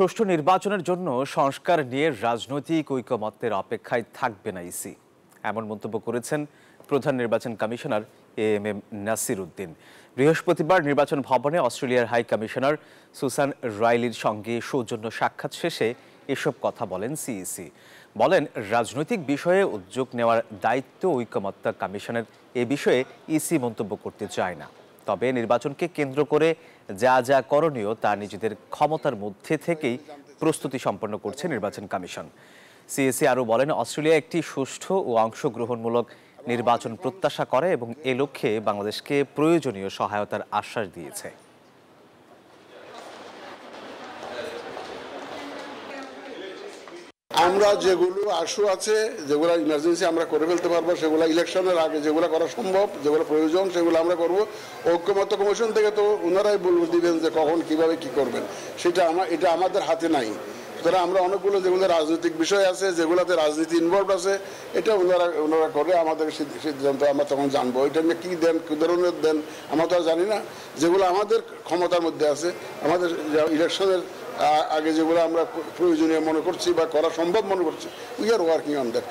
সুষ্ঠু নির্বাচনের জন্য সংস্কার নিয়ে রাজনৈতিক ঐকমত্যের অপেক্ষায় থাকবে না ইসি, এমন মন্তব্য করেছেন প্রধান নির্বাচন কমিশনার এএমএম নাসির উদ্দিন। বৃহস্পতিবার নির্বাচন ভবনে অস্ট্রেলিয়ার হাই কমিশনার সুসান রাইলির সঙ্গে সৌজন্য সাক্ষাৎ শেষে এসব কথা বলেন সিইসি। বলেন, রাজনৈতিক বিষয়ে উদ্যোগ নেওয়ার দায়িত্ব ঐকমত্য কমিশনের, এ বিষয়ে ইসি মন্তব্য করতে চায় না। তবে নির্বাচনকে কেন্দ্র করে যা যা করণীয় তা নিজেদের ক্ষমতার মধ্যে থেকেই প্রস্তুতি সম্পন্ন করছে নির্বাচন কমিশন। সিএসি আরও বলেন, অস্ট্রেলিয়া একটি সুষ্ঠু ও অংশগ্রহণমূলক নির্বাচন প্রত্যাশা করে এবং এ লক্ষ্যে বাংলাদেশকে প্রয়োজনীয় সহায়তার আশ্বাস দিয়েছে। আমরা যেগুলো আশু আছে, যেগুলো ইমার্জেন্সি আমরা করে ফেলতে পারবো, সেগুলো ইলেকশনের আগে যেগুলো করা সম্ভব, যেগুলো প্রয়োজন, সেগুলো আমরা করব। ঐকমত্য কমিশন থেকে তো ওনারাই বলবো দিবেন যে কখন কিভাবে কি করবেন, এটা আমাদের হাতে নাই। সুতরাং আমরা অনেকগুলো যেগুলো রাজনৈতিক বিষয় আছে, যেগুলোতে রাজনীতি ইনভলভ আছে, এটা ওনারা করে আমাদের সিদ্ধান্ত আমরা তখন জানবো। এটা নিয়ে কী দেন, কী ধরনের দেন আমরা তো আর জানি না। যেগুলো আমাদের ক্ষমতার মধ্যে আছে, আমাদের ইলেকশনের আগে যেগুলো আমরা প্রয়োজনীয় মনে করছি বা করা সম্ভব মনে করছি, we are working on that.